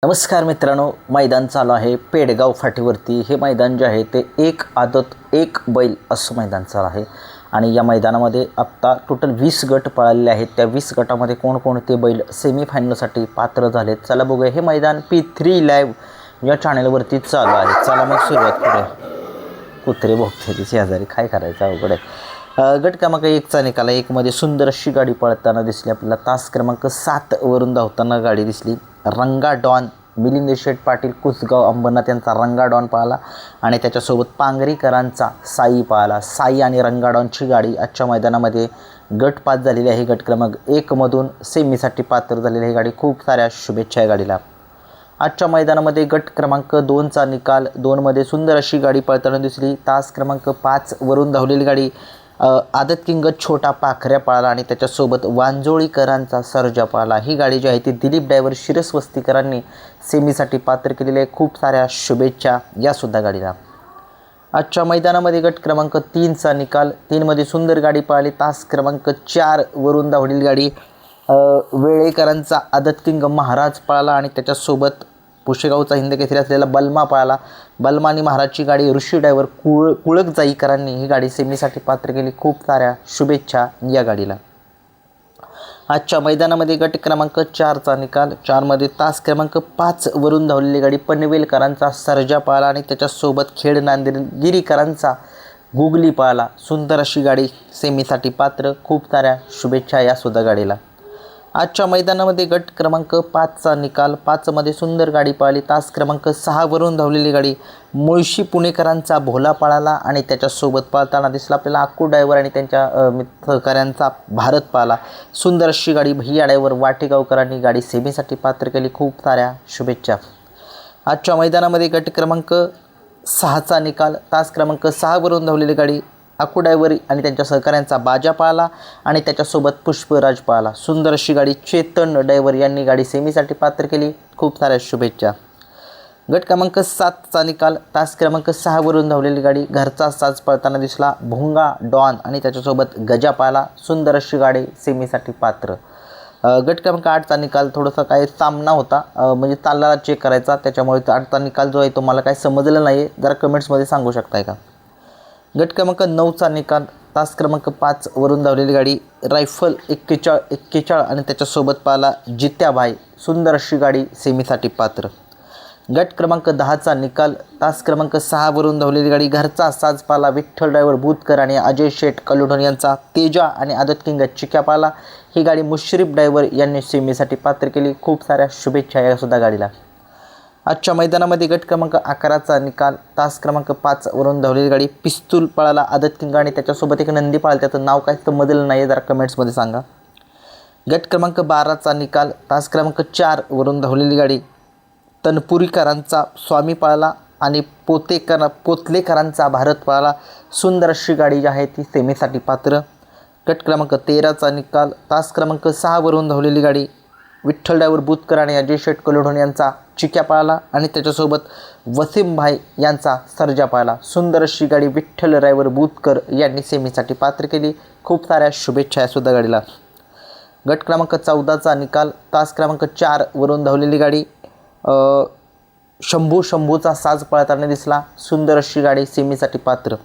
नमस्कार मित्रांनो, मैदान चालू आहे पेडगाव फाटीवरती। हे मैदान जे आहे ते एक आदत एक बैल असं मैदान चालू आहे आणि या मैदानामध्ये आत्ता टोटल 20 गट पळालेले आहेत। त्या 20 गटामध्ये कोणकोणते बैल सेमीफायनलसाठी पात्र झालेत, चला बघूया। हे मैदान P3 लाईव्ह या चॅनलवरती चालू आहे। चला मग सुरुवात करूया। कुत्रे भोगते शेजारी, काय करायचं अवघड आहे। गट क्रमांक 1चा निकाल, 1 मध्ये सुंदर अशी गाडी पळताना दिसली आपल्याला। तास क्रमांक 7 वरून धावताना गाडी दिसली। रंगा डॉन मिलिंद शेठ पाटील कुसगाव अंबरनाथ यांचा रंगा डॉन पळाला आणि त्याच्यासोबत पांगरीकरांचा साई पळाला। साई आणि रंगा डॉनची गाडी आजच्या मैदानामध्ये गट पास झालेली आहे। गट क्रमांक 1 मधून सेमीसाठी पात्र झालेली आहे गाडी। खूप साऱ्या शुभेच्छा या गाडीला। आजच्या मैदानामध्ये गट क्रमांक 2चा निकाल, 2 मध्ये सुंदर अशी गाडी पळताना दिसली। तास क्रमांक 5 वरून धावलेली गाडी आदत किंग छोटा पाखऱ्या पळाला आणि त्याच्यासोबत वांजोळीकरांचा सर्जा पळाला। ही गाडी जी आहे ती दिलीप ड्रायव्हर शिरसवस्तीकरांनी सेमीसाठी पात्र केलेली आहे। खूप साऱ्या शुभेच्छा या सुद्धा गाडीला। आजच्या मैदानामध्ये गट क्रमांक 3चा निकाल, 3 मध्ये सुंदर गाडी पळाली। तास क्रमांक 4 वरून धावलेली गाडी वेळेकरांचा आदत किंग महाराज पळाला आणि त्याच्यासोबत पुशेगावचा हिंद केसरी असलेला बलमा पळाला। बलमा आणि महाराजची गाडी ऋषी ड्रायव्हर कुळक जाईकरांनी ही गाडी सेमीसाठी पात्र केली। खूप साऱ्या शुभेच्छा या गाडीला। आजच्या मैदानामध्ये गट क्रमांक 4चा निकाल, 4 मध्ये तास क्रमांक 5 वरून धावलेली गाडी पनवेलकरांचा सर्जा पळाला आणि त्याच्यासोबत खेड नांदेडगिरीकरांचा गुगली पळाला। सुंदर अशी गाडी सेमीसाठी पात्र। खूप साऱ्या शुभेच्छा या सुद्धा गाडीला। आजच्या मैदानामध्ये गट क्रमांक 5चा निकाल, 5 मध्ये सुंदर गाडी पळाली। तास क्रमांक 6 वरून धावलेली गाडी मुळशी पुणेकरांचा भोला पळाला आणि त्याच्यासोबत पळताना दिसला आपल्याला अक्कू ड्रायव्हर आणि त्यांच्या सहकाऱ्यांचा भारत पळाला। सुंदर अशी गाडी भैया ड्रायव्हर वाटेगावकरांनी गाडी सेमीसाठी पात्र केली। खूप साऱ्या शुभेच्छा। आजच्या मैदानामध्ये गट क्रमांक 6चा निकाल, तास क्रमांक 6 वरून धावलेली गाडी अक्कू ड्रायव्हर आणि त्यांच्या सहकाऱ्यांचा बाजा पळाला आणि त्याच्यासोबत पुष्पराज पळाला। सुंदर अशी गाडी चेतन ड्रायव्हर यांनी गाडी सेमीसाठी पात्र केली। खूप साऱ्या शुभेच्छा। गट क्रमांक 7चा निकाल, तास क्रमांक 6 वरून धावलेली गाडी घरचा साज पळताना दिसला। भोंगा डॉन आणि त्याच्यासोबत गजा पळाला। सुंदर अशी गाडी सेमीसाठी पात्र। गट क्रमांक 8चा निकाल, थोडासा काय सामना होता, म्हणजे तालाला चेक करायचा, त्याच्यामुळे 8चा निकाल जो आहे तो मला काय समजलं नाही, जरा कमेंट्समध्ये सांगू शकताय का। गट क्रमांक 9चा निकाल, तास क्रमांक 5 वरून धावलेली गाडी रायफल 41 आणि त्याच्यासोबत पाला जित्याभाई। सुंदर अशी गाडी सेमीसाठी पात्र। गट क्रमांक 10चा निकाल, तास क्रमांक 6 वरून धावलेली गाडी घरचा साज पाला विठ्ठल ड्रायव्हर बुतकर आणि अजय शेठ कलुढन यांचा तेजा आणि आदत किंग चिक्या पाला। ही गाडी मुश्रीफ ड्रायव्हर यांनी सेमीसाठी पात्र केली। खूप साऱ्या शुभेच्छा या सुद्धा गाडीला। आजच्या मैदानामध्ये गट क्रमांक 11चा निकाल, तास क्रमांक 5 वरून धावलेली गाडी पिस्तूल पळाला आदत किंग आणि त्याच्यासोबत एक नंदी पळाला, त्याचं नाव काय समजलं नाही, जरा कमेंट्समध्ये सांगा। गट क्रमांक 12चा निकाल, तास क्रमांक 4 वरून धावलेली गाडी तनपुरीकरांचा स्वामी पळाला आणि पोतलेकरांचा भारत पळाला। सुंदर अशी गाडी जी आहे ती सेमीसाठी पात्र। गट क्रमांक 13चा निकाल, तास क्रमांक 6 वरून धावलेली गाडी विठ्ठल ड्रायव्हर बुतकर आणि अजय शेठ कलुढन यांचा चिक्या पळाला आणि त्याच्यासोबत वसीम भाई यांचा सर्जा पळाला। सुंदर अशी गाडी विठ्ठल ड्रायव्हर बुतकर यांनी सेमीसाठी पात्र केली। खूप साऱ्या शुभेच्छा या सुद्धा गाडीला। गट क्रमांक 14चा निकाल, तास क्रमांक 4 वरून धावलेली गाडी शंभूचा साज पळताना दिसला। सुंदर अशी गाडी सेमीसाठी पात्र।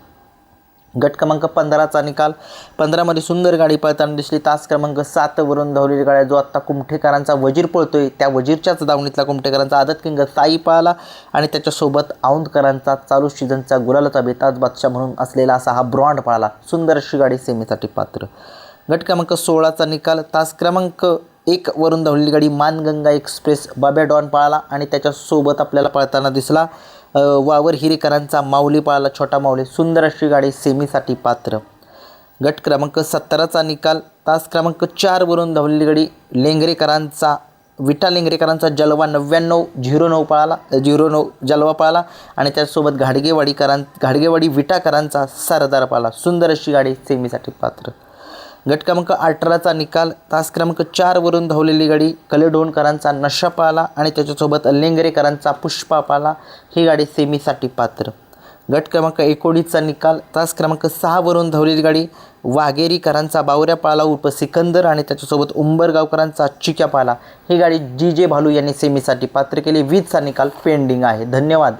गट क्रमांक 15चा निकाल, 15 मध्ये सुंदर गाडी पळताना दिसली। तास क्रमांक 7 वरून धावलेली गाडी जो आत्ता कुमठेकरांचा वजीर पळतोय त्या वजीरच्याच दावणीतला कुमठेकरांचा आदत किंग साई पळाला आणि त्याच्यासोबत औंधकरांचा चालू सीझनचा गुलालाचा बेताज बादशाह म्हणून असलेला असा हा ब्रॉन्ड पळाला। सुंदर अशी गाडी सेमीसाठी पात्र। गट क्रमांक 16चा निकाल, तास क्रमांक 1 वरून धावलेली गाडी मानगंगा एक्सप्रेस बाब्या डॉन पळाला आणि त्याच्यासोबत आपल्याला पळताना दिसला वावर हिरेकरांचा माऊली पळाला छोटा माऊली। सुंदर अशी गाडी सेमीसाठी पात्र। गट क्रमांक 17चा निकाल, तास क्रमांक 4 वरून धावलेली गाडी विटा लेंगरेकरांचा जलवा 9909 पळाला 09 जलवा पळाला आणि त्याचसोबत घाडगेवाडी विटाकरांचा सरदार पळाला। सुंदर अशी गाडी सेमीसाठी पात्र। गट क्रमांक 18चा निकाल, तास क्रमांक 4 वरून धावलेली गाडी कलेडोणकरांचा नशा पळाला आणि त्याच्यासोबत लेंगरेकरांचा पुष्पा पळाला। ही गाडी सेमीसाठी पात्र। गट क्रमांक 19चा निकाल तास क्रमांक 6वरून धावलेली गाडी वाघेरीकरांचा बावऱ्या पाळला उर्फ सिकंदर आणि त्याच्यासोबत उंबरगावकरांचा चिक्या पाळला. ही गाडी जी जे भालू यांनी सेमीसाठी पात्र केली. 20चा निकाल पेंडिंग आहे. धन्यवाद.